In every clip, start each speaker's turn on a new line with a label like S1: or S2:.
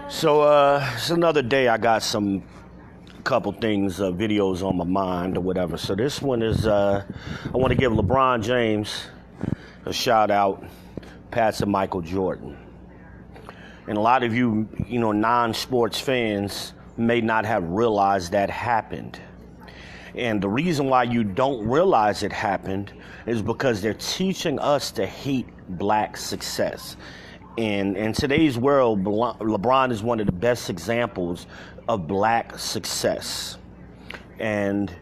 S1: It's another day. I got some couple things, videos on my mind or whatever. So this one is, I want to give LeBron James a shout out, passing Michael Jordan. And a lot of you, non-sports fans may not have realized that happened. And the reason why you don't realize it happened is because they're teaching us to hate black success. And in today's world, LeBron is one of the best examples of black success. And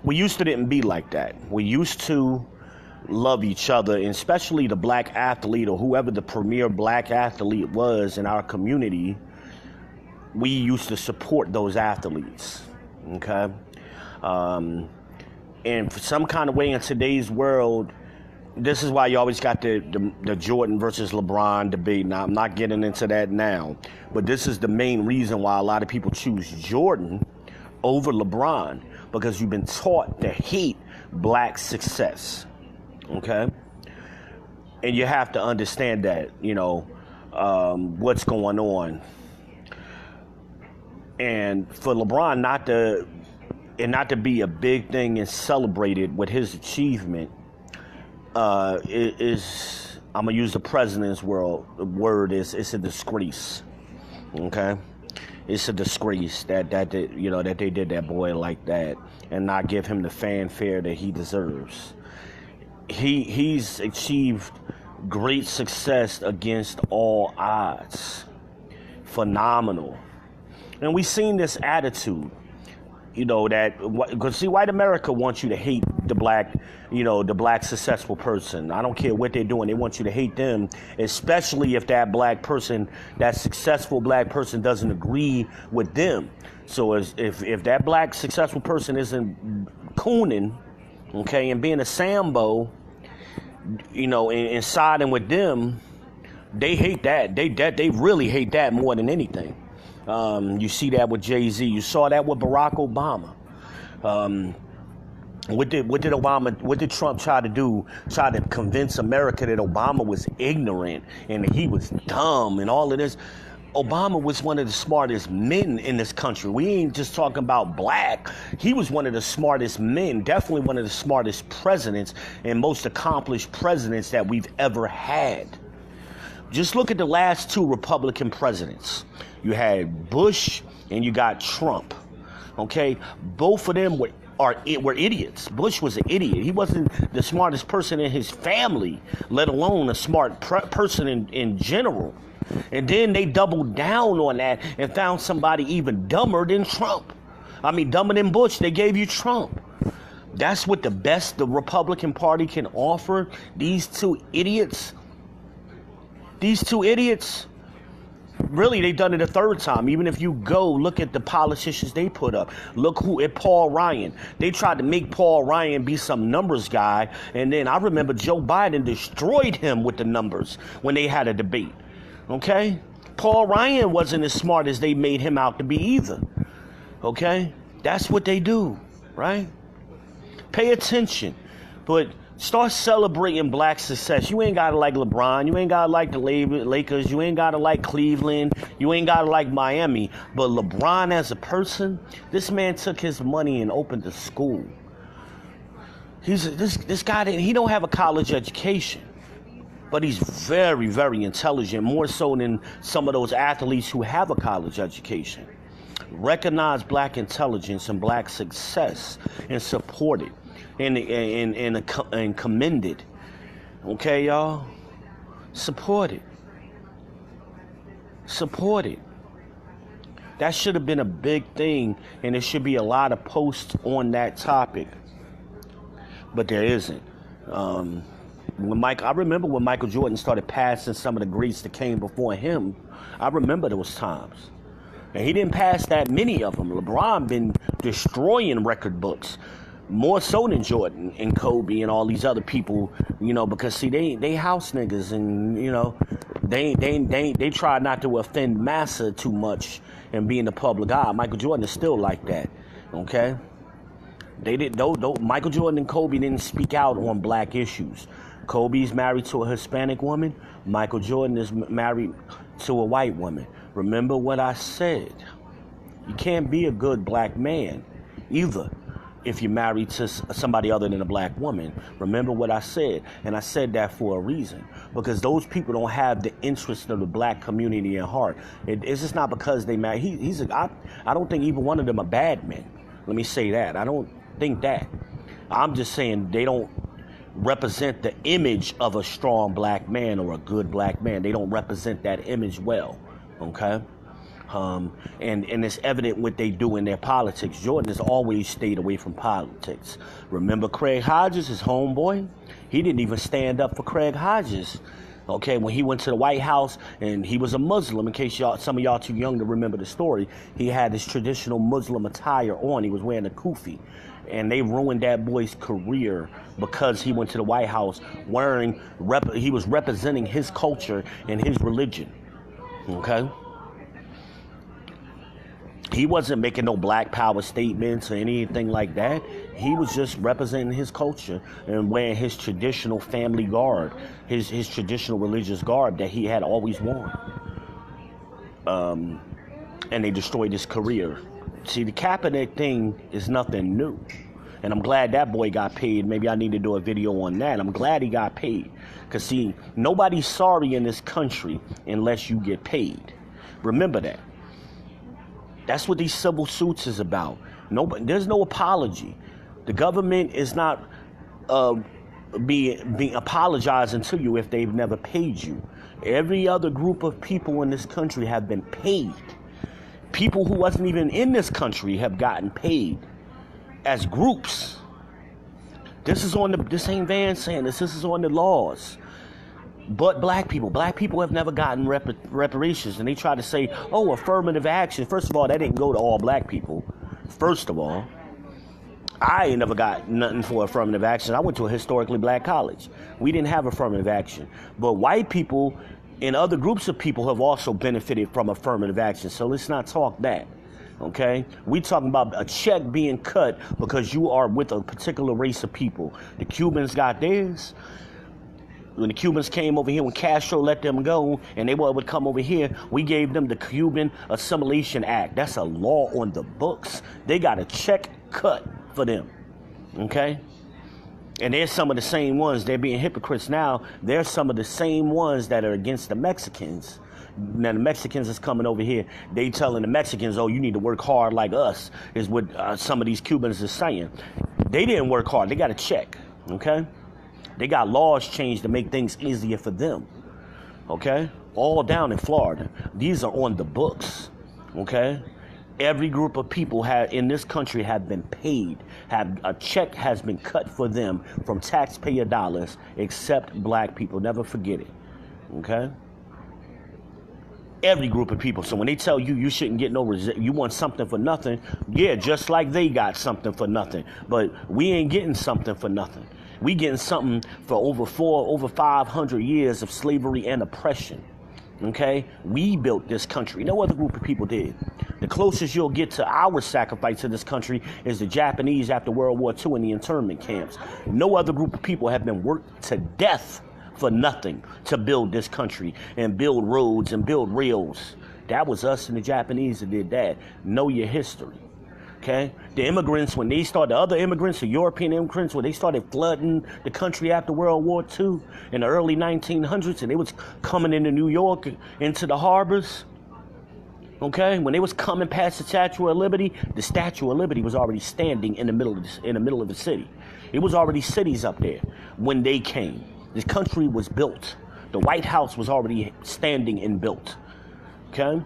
S1: we used to didn't be like that. We used to love each other, and especially the black athlete or whoever the premier black athlete was in our community. We used to support those athletes. Okay. And for some kind of way in today's world, this is why you always got the Jordan versus LeBron debate. Now, I'm not getting into that now, but this is the main reason why a lot of people choose Jordan over LeBron, because you've been taught to hate black success. Okay. And you have to understand that, what's going on. And for LeBron not to be a big thing and celebrated with his achievement, is, I'm gonna use the president's word, it's a disgrace. Okay, it's a disgrace that they did that boy like that and not give him the fanfare that he deserves. He's achieved great success against all odds. Phenomenal. And we've seen this attitude, because white America wants you to hate the black successful person. I don't care what they're doing. They want you to hate them, especially if that successful black person doesn't agree with them. So if that black successful person isn't cooning, okay, and being a Sambo, and siding with them, they hate that. They really hate that more than anything. You see that with Jay-Z. You saw that with Barack Obama. What did Trump try to do? Try to convince America that Obama was ignorant and that he was dumb and all of this. Obama was one of the smartest men in this country. We ain't just talking about black. He was one of the smartest men, definitely one of the smartest presidents and most accomplished presidents that we've ever had. Just look at the last two Republican presidents. You had Bush and you got Trump. Okay, both of them were idiots. Bush was an idiot. He wasn't the smartest person in his family, let alone a smart person in general. And then they doubled down on that and found somebody even dumber than Trump. I mean, dumber than Bush. They gave you Trump. That's what the Republican Party can offer. These two idiots, really, they've done it a third time. Even if you go look at the politicians they put up. Look at Paul Ryan. They tried to make Paul Ryan be some numbers guy. And then I remember Joe Biden destroyed him with the numbers when they had a debate. Okay? Paul Ryan wasn't as smart as they made him out to be either. Okay? That's what they do, right? Pay attention. But start celebrating black success. You ain't got to like LeBron. You ain't got to like the Lakers. You ain't got to like Cleveland. You ain't got to like Miami. But LeBron as a person, this man took his money and opened a school. This guy, he don't have a college education. But he's very, very intelligent, more so than some of those athletes who have a college education. Recognize black intelligence and black success and support it. And commend it. Okay, y'all? Support it. Support it. That should have been a big thing, and there should be a lot of posts on that topic. But there isn't. I remember when Michael Jordan started passing some of the greats that came before him. I remember those times. And he didn't pass that many of them. LeBron been destroying record books. More so than Jordan and Kobe and all these other people, because see, they house niggas, and they try not to offend massa too much and be in the public eye. Michael Jordan is still like that, okay? Michael Jordan and Kobe didn't speak out on black issues. Kobe's married to a Hispanic woman. Michael Jordan is married to a white woman. Remember what I said. You can't be a good black man either if you're married to somebody other than a black woman. Remember what I said. And I said that for a reason. Because those people don't have the interest of the black community at heart. It's just not because they married. I don't think either one of them are bad men. Let me say that. I don't think that. I'm just saying they don't represent the image of a strong black man or a good black man. They don't represent that image well. Okay? And it's evident what they do in their politics. Jordan has always stayed away from politics. Remember Craig Hodges, his homeboy? He didn't even stand up for Craig Hodges. Okay, when he went to the White House, and he was a Muslim, in case some of y'all too young to remember the story, he had his traditional Muslim attire on. He was wearing a kufi. And they ruined that boy's career because he went to the White House he was representing his culture and his religion. Okay? He wasn't making no black power statements or anything like that. He was just representing his culture and wearing his traditional family garb, his traditional religious garb that he had always worn. And they destroyed his career. See, the Kaepernick thing is nothing new. And I'm glad that boy got paid. Maybe I need to do a video on that. I'm glad he got paid. Because, see, nobody's sorry in this country unless you get paid. Remember that. That's what these civil suits is about. There's no apology. The government is not being apologizing to you if they've never paid you. Every other group of people in this country have been paid. People who wasn't even in this country have gotten paid as groups. This ain't Van saying this. This is on the laws. But black people have never gotten reparations. And they try to say, oh, affirmative action. First of all, that didn't go to all black people. First of all, I ain't never got nothing for affirmative action. I went to a historically black college. We didn't have affirmative action. But white people and other groups of people have also benefited from affirmative action. So let's not talk that. Okay? We talking about a check being cut because you are with a particular race of people. The Cubans got theirs. When the Cubans came over here, when Castro let them go, and they would come over here, we gave them the Cuban Assimilation Act. That's a law on the books. They got a check cut for them. Okay? And they're some of the same ones. They're being hypocrites now. They're some of the same ones that are against the Mexicans. Now, the Mexicans is coming over here. They telling the Mexicans, oh, you need to work hard like us, is what some of these Cubans are saying. They didn't work hard. They got a check. Okay? They got laws changed to make things easier for them. Okay? All down in Florida. These are on the books. Okay? Every group of people in this country have been paid. A check has been cut for them from taxpayer dollars, except black people. Never forget it. Okay? Every group of people. So when they tell you shouldn't get you want something for nothing, yeah, just like they got something for nothing. But we ain't getting something for nothing. We getting something for over 500 years of slavery and oppression. Okay? We built this country. No other group of people did. The closest you'll get to our sacrifice to this country is the Japanese after World War II in the internment camps. No other group of people have been worked to death for nothing to build this country and build roads and build rails. That was us and the Japanese that did that. Know your history. Okay? The immigrants, the other immigrants, the European immigrants, when they started flooding the country after World War II in the early 1900s, and they was coming into New York, into the harbors, okay? When they was coming past the Statue of Liberty, the Statue of Liberty was already standing in the middle of the city. It was already cities up there when they came. This country was built. The White House was already standing and built, okay?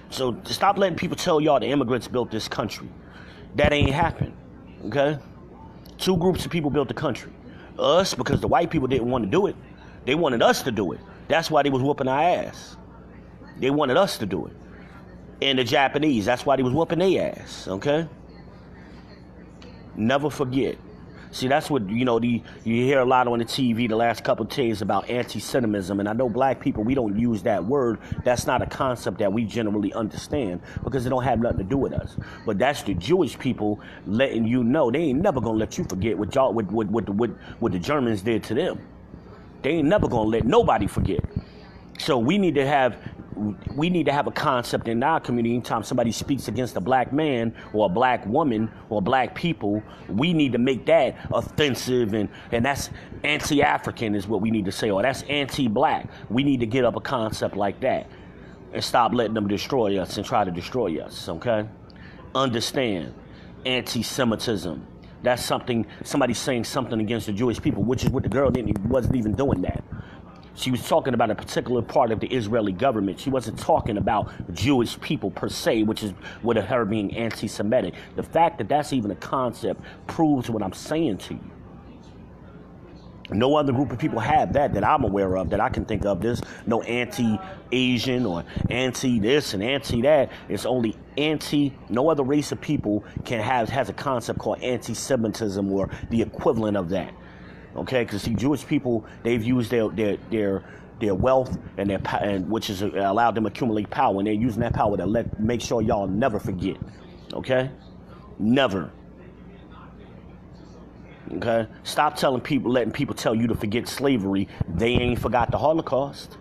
S1: So stop letting people tell y'all the immigrants built this country. That ain't happened, okay? Two groups of people built the country. Us, because the white people didn't want to do it. They wanted us to do it. That's why they was whooping our ass. They wanted us to do it. And the Japanese, that's why they was whooping their ass, okay? Never forget. See, that's what, you hear a lot on the TV the last couple of days about anti-Semitism. And I know black people, we don't use that word. That's not a concept that we generally understand because it don't have nothing to do with us. But that's the Jewish people letting you know they ain't never going to let you forget what the Germans did to them. They ain't never gonna let nobody forget. So we need to have a concept in our community. Anytime somebody speaks against a black man or a black woman or black people, we need to make that offensive, and that's anti-African is what we need to say, or that's anti-black. We need to get up a concept like that and stop letting them destroy us and try to destroy us, okay? Understand, anti-Semitism. That's something, somebody saying something against the Jewish people, which is what the girl wasn't even doing that. She was talking about a particular part of the Israeli government. She wasn't talking about Jewish people per se, which is with her being anti-Semitic. The fact that that's even a concept proves what I'm saying to you. No other group of people have that I'm aware of, that I can think of. There's no anti-Asian or anti-this and anti-that. It's only no other race of people has a concept called anti-Semitism or the equivalent of that. Okay, because see, Jewish people, they've used their wealth and which has allowed them to accumulate power, and they're using that power to make sure y'all never forget. Okay, never. Okay, stop letting people tell you to forget slavery. They ain't forgot the Holocaust.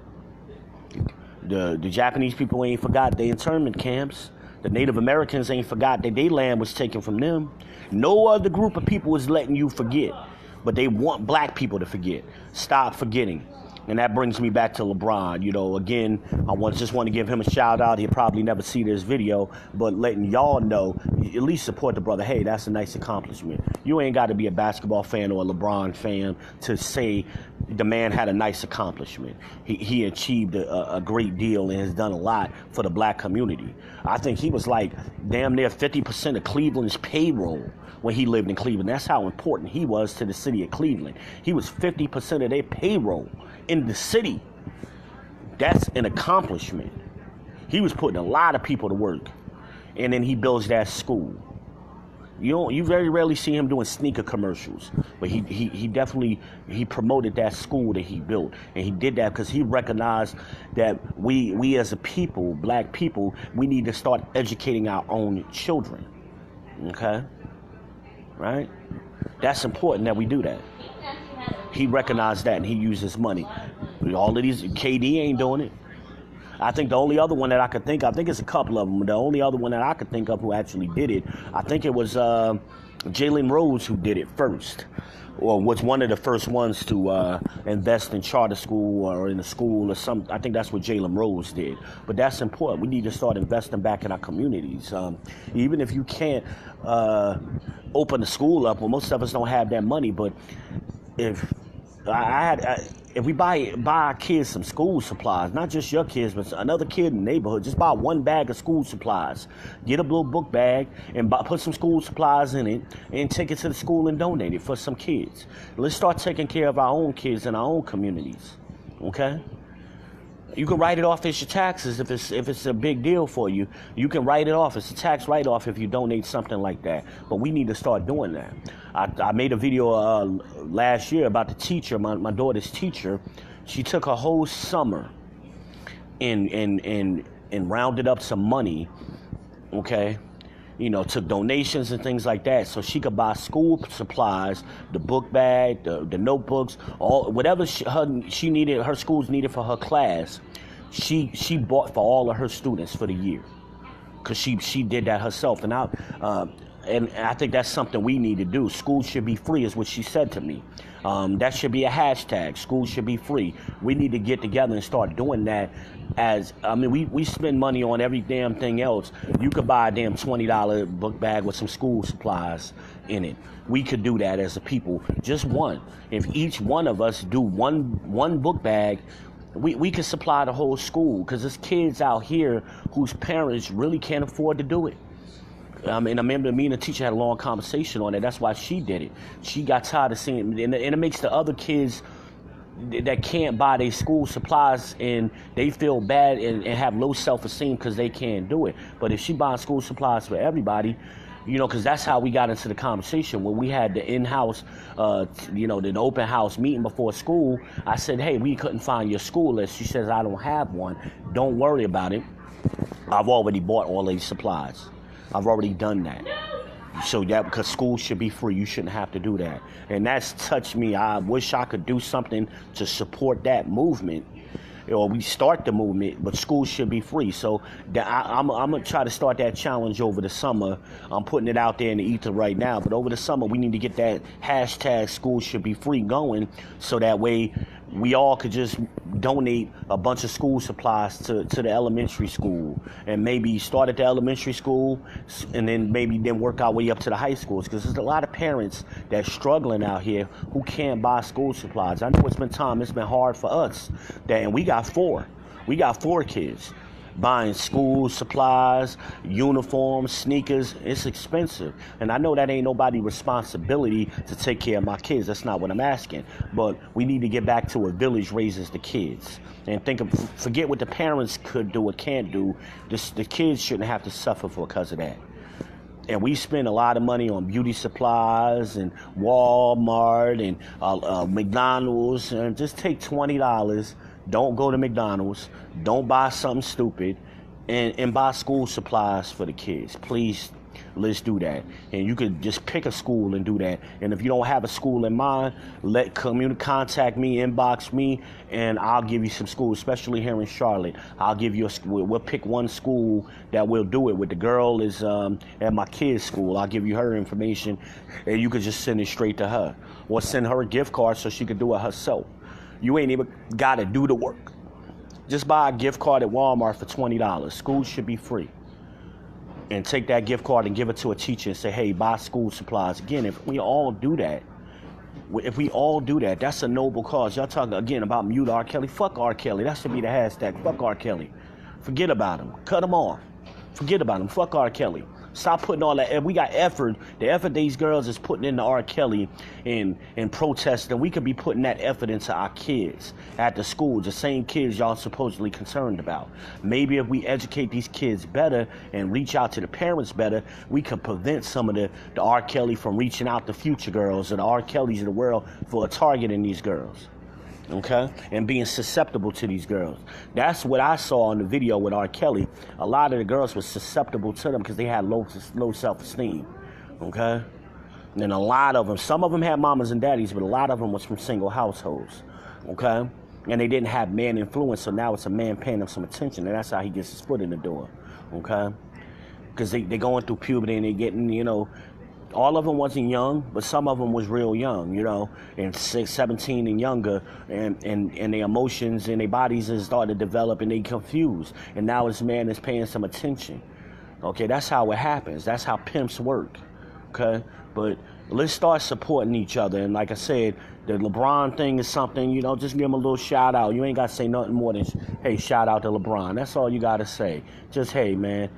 S1: The Japanese people ain't forgot their internment camps. The Native Americans ain't forgot that their land was taken from them. No other group of people is letting you forget. But they want black people to forget. Stop forgetting. And that brings me back to LeBron. You know, again, just want to give him a shout out. He'll probably never see this video, but letting y'all know, at least support the brother. Hey, that's a nice accomplishment. You ain't got to be a basketball fan or a LeBron fan to say the man had a nice accomplishment. He achieved a great deal and has done a lot for the black community. I think he was like damn near 50% of Cleveland's payroll when he lived in Cleveland. That's how important he was to the city of Cleveland. He was 50% of their payroll in the city. That's an accomplishment. He was putting a lot of people to work. And then he builds that school. You very rarely see him doing sneaker commercials, but he definitely promoted that school that he built, and he did that because he recognized that we as a people, black people, we need to start educating our own children. Okay, right? That's important that we do that. He recognized that, and he used his money. All of these, KD ain't doing it. I think the only other one that I could think of, I think it's a couple of them, the only other one that I could think of who actually did it, I think it was Jalen Rose who did it first, or was one of the first ones to invest in charter school or in a school or something. I think that's what Jalen Rose did. But that's important. We need to start investing back in our communities. Even if you can't open the school up, well, most of us don't have that money, but if we buy our kids some school supplies, not just your kids, but another kid in the neighborhood, just buy one bag of school supplies. Get a little book bag and put some school supplies in it and take it to the school and donate it for some kids. Let's start taking care of our own kids in our own communities, okay? You can write it off as your taxes if it's a big deal for you. You can write it off. It's a tax write-off if you donate something like that. But we need to start doing that. I made a video last year about the teacher, my daughter's teacher. She took a whole summer and rounded up some money, okay? You know, took donations and things like that so she could buy school supplies, the book bag, the notebooks, whatever she needed, her schools needed for her class. She bought for all of her students for the year because she did that herself. And I think that's something we need to do. School should be free is what she said to me. That should be a hashtag. School should be free. We need to get together and start doing that. We spend money on every damn thing else. You could buy a damn $20 book bag with some school supplies in it. We could do that as a people. Just one. If each one of us do one book bag, we can supply the whole school, because there's kids out here whose parents really can't afford to do it. And I remember me and the teacher had a long conversation on it. That's why she did it. She got tired of seeing it. And it makes the other kids that can't buy their school supplies, and they feel bad and have low self-esteem because they can't do it. But if she buys school supplies for everybody, you know, because that's how we got into the conversation. When we had the in-house, the open house meeting before school, I said, hey, we couldn't find your school list. She says, I don't have one. Don't worry about it. I've already bought all these supplies. I've already done that. So that because school should be free, you shouldn't have to do that. And that's touched me. I wish I could do something to support that movement, or we start the movement, but school should be free. So I'm going to try to start that challenge over the summer. I'm putting it out there in the ether right now, but over the summer we need to get that hashtag school should be free going, so that way we all could just donate a bunch of school supplies to the elementary school, and maybe start at the elementary school and then work our way up to the high schools, because there's a lot of parents that's struggling out here who can't buy school supplies. I know it's been hard for us, and we got four kids. Buying school supplies, uniforms, sneakers, it's expensive. And I know that ain't nobody's responsibility to take care of my kids. That's not what I'm asking. But we need to get back to a village raises the kids. And forget what the parents could do or can't do. The kids shouldn't have to suffer because of that. And we spend a lot of money on beauty supplies and Walmart and McDonald's. And just take $20. Don't go to McDonald's. Don't buy something stupid, and buy school supplies for the kids. Please, let's do that. And you could just pick a school and do that. And if you don't have a school in mind, contact me, inbox me, and I'll give you some schools, especially here in Charlotte. I'll give you we'll pick one school that will do it with. The girl is at my kid's school. I'll give you her information, and you could just send it straight to her, or send her a gift card so she could do it herself. You ain't even got to do the work. Just buy a gift card at Walmart for $20. School should be free. And take that gift card and give it to a teacher and say, hey, buy school supplies. Again, if we all do that, that's a noble cause. Y'all talking, again, about mute R. Kelly. Fuck R. Kelly. That should be the hashtag. Fuck R. Kelly. Forget about him. Cut him off. Forget about him. Fuck R. Kelly. Stop putting all that. We got effort. The effort these girls is putting into R. Kelly and protesting. We could be putting that effort into our kids at the schools, the same kids y'all supposedly concerned about. Maybe if we educate these kids better and reach out to the parents better, we could prevent some of the R. Kelly from reaching out to future girls, or the R. Kellys of the world for targeting these girls. Okay, and being susceptible to these girls. That's what I saw in the video with R. Kelly. A lot of the girls were susceptible to them because they had low self-esteem. Okay, and a lot of them, some of them had mamas and daddies, but a lot of them was from single households. Okay, and they didn't have man influence, so now it's a man paying them some attention, and that's how he gets his foot in the door. Okay, because they going through puberty and they getting, all of them wasn't young, but some of them was real young, and 17 and younger, and their emotions and their bodies is starting to develop, and they confused. And now this man is paying some attention. Okay, that's how it happens. That's how pimps work. Okay, but let's start supporting each other. And like I said, the LeBron thing is something, just give him a little shout out. You ain't got to say nothing more than, hey, shout out to LeBron. That's all you got to say. Just, hey, man.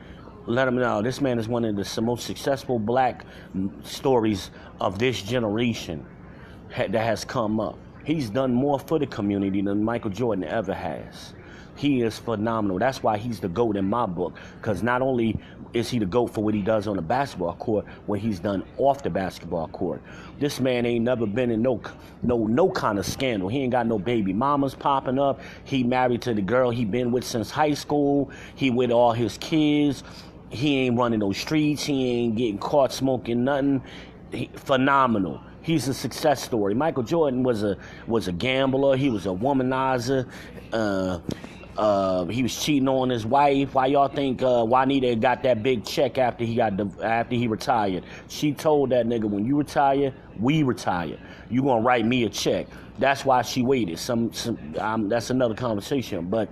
S1: Let them know this man is one of the most successful black stories of this generation that has come up. He's done more for the community than Michael Jordan ever has. He is phenomenal. That's why he's the GOAT in my book, because not only is he the GOAT for what he does on the basketball court, what he's done off the basketball court. This man ain't never been in no kind of scandal. He ain't got no baby mamas popping up. He married to the girl he been with since high school. He with all his kids. He ain't running those streets. He ain't getting caught smoking nothing. Phenomenal. He's a success story. Michael Jordan was a gambler. He was a womanizer. He was cheating on his wife. Why y'all think Juanita got that big check after he retired? She told that nigga, when you retire, we retire. You gonna write me a check. That's why she waited. That's another conversation. But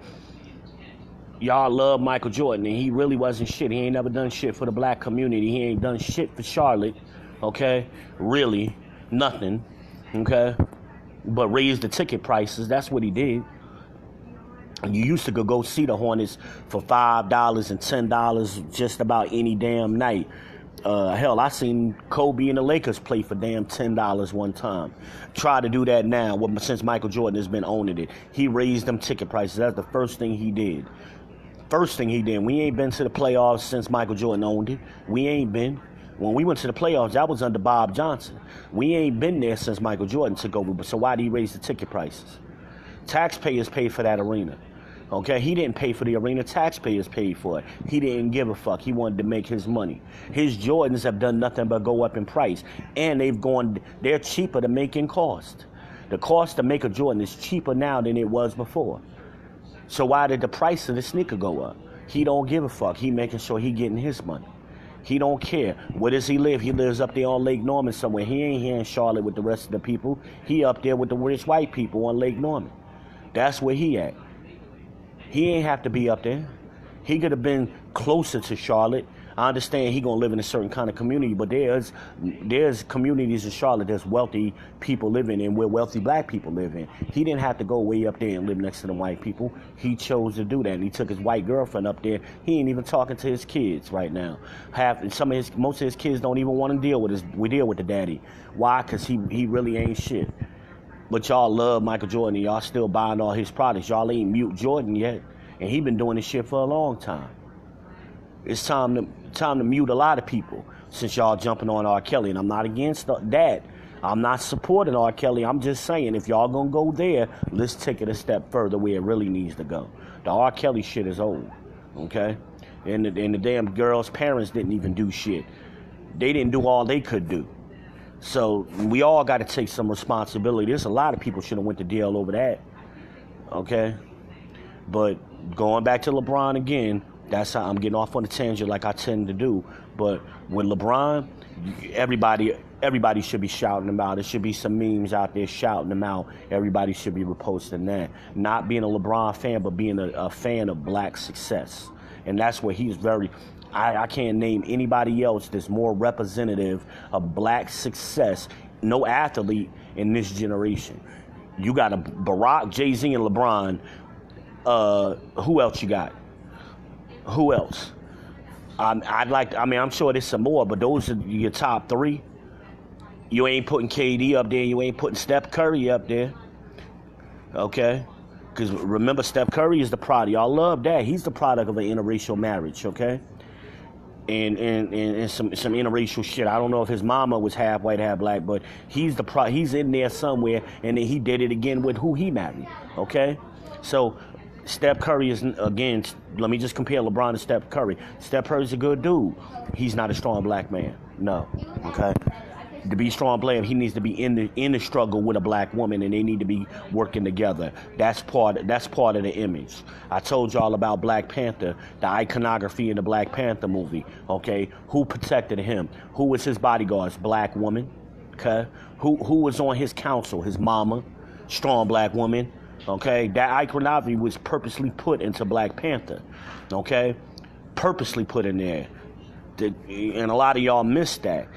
S1: y'all love Michael Jordan, and he really wasn't shit. He ain't never done shit for the black community. He ain't done shit for Charlotte, okay? Really, nothing, okay? But raised the ticket prices. That's what he did. You used to go see the Hornets for $5 and $10 just about any damn night. Hell, I seen Kobe and the Lakers play for damn $10 one time. Try to do that now, since Michael Jordan has been owning it. He raised them ticket prices. That's the first thing he did. We ain't been to the playoffs since Michael Jordan owned it. We ain't been. When we went to the playoffs, that was under Bob Johnson. We ain't been there since Michael Jordan took over. So why did he raise the ticket prices? Taxpayers paid for that arena. Okay, he didn't pay for the arena. Taxpayers paid for it. He didn't give a fuck. He wanted to make his money. His Jordans have done nothing but go up in price. And they're cheaper to make in cost. The cost to make a Jordan is cheaper now than it was before. So why did the price of the sneaker go up? He don't give a fuck. He making sure he getting his money. He don't care. Where does he live? He lives up there on Lake Norman somewhere. He ain't here in Charlotte with the rest of the people. He up there with the rich white people on Lake Norman. That's where he at. He ain't have to be up there. He could have been closer to Charlotte. I understand he gonna live in a certain kind of community, but there's communities in Charlotte there's wealthy people living in where wealthy black people live in. He didn't have to go way up there and live next to the white people. He chose to do that, and he took his white girlfriend up there. He ain't even talking to his kids right now. Most of his kids don't even want to deal with the daddy. Why? Because he really ain't shit. But y'all love Michael Jordan, and y'all still buying all his products. Y'all ain't mute Jordan yet, and he been doing this shit for a long time. It's time to mute a lot of people since y'all jumping on R. Kelly, and I'm not against that. I'm not supporting R. Kelly. I'm just saying if y'all gonna go there, let's take it a step further where it really needs to go. The R. Kelly shit is old, okay? And the damn girl's parents didn't even do shit. They didn't do all they could do. So we all got to take some responsibility. There's a lot of people should have went to jail over that, okay? But going back to LeBron again, that's how I'm getting off on a tangent like I tend to do. But with LeBron, everybody should be shouting him out. There should be some memes out there shouting him out. Everybody should be reposting that. Not being a LeBron fan, but being a fan of black success. And that's where he's very... I can't name anybody else that's more representative of black success, no athlete in this generation. You got a Barack, Jay-Z, and LeBron. Who else you got? Who else? I'm sure there's some more, but those are your top three. You ain't putting KD up there. You ain't putting Steph Curry up there. Okay? Because remember, Steph Curry is the product. Y'all love that. He's the product of an interracial marriage, okay? And some interracial shit. I don't know if his mama was half white, half black, but he's in there somewhere, and then he did it again with who he married, okay? So Steph Curry is, again, let me just compare LeBron to Steph Curry. Steph Curry's a good dude. He's not a strong black man, no, okay? To be a strong player, he needs to be in the struggle with a black woman, and they need to be working together. That's part of the image. I told y'all about Black Panther, the iconography in the Black Panther movie. Okay, who protected him? Who was his bodyguards? Black woman. Okay, who was on his council? His mama, strong black woman. Okay, that iconography was purposely put into Black Panther. Okay, purposely put in there, and a lot of y'all missed that.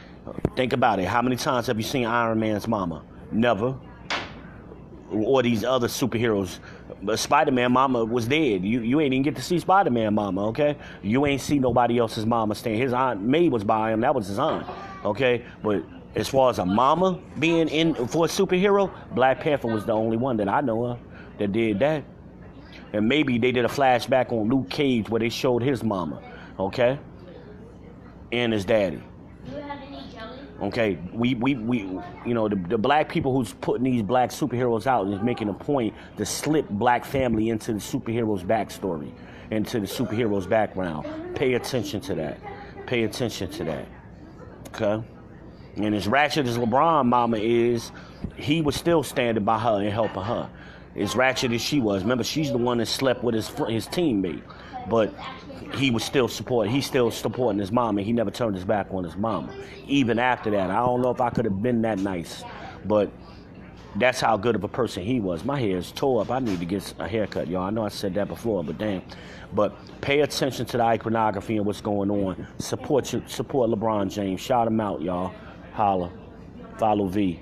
S1: Think about it. How many times have you seen Iron Man's mama? Never. Or these other superheroes. Spider-Man mama was dead. You ain't even get to see Spider-Man mama, okay? You ain't see nobody else's mama staying. His aunt May was by him. That was his aunt, okay? But as far as a mama being in for a superhero, Black Panther was the only one that I know of that did that. And maybe they did a flashback on Luke Cage where they showed his mama, okay? And his daddy. Okay, we the black people who's putting these black superheroes out is making a point to slip black family into the superhero's backstory, into the superhero's background. Pay attention to that. Pay attention to that. Okay? And as ratchet as LeBron mama is, he was still standing by her and helping her. As ratchet as she was. Remember, she's the one that slept with his teammate. But he was still supporting. He's still supporting his mom, and he never turned his back on his mama. Even after that, I don't know if I could have been that nice, but that's how good of a person he was. My hair is tore up. I need to get a haircut, y'all. I know I said that before, but damn. But pay attention to the iconography and what's going on. Support LeBron James. Shout him out, y'all. Holla. Follow V.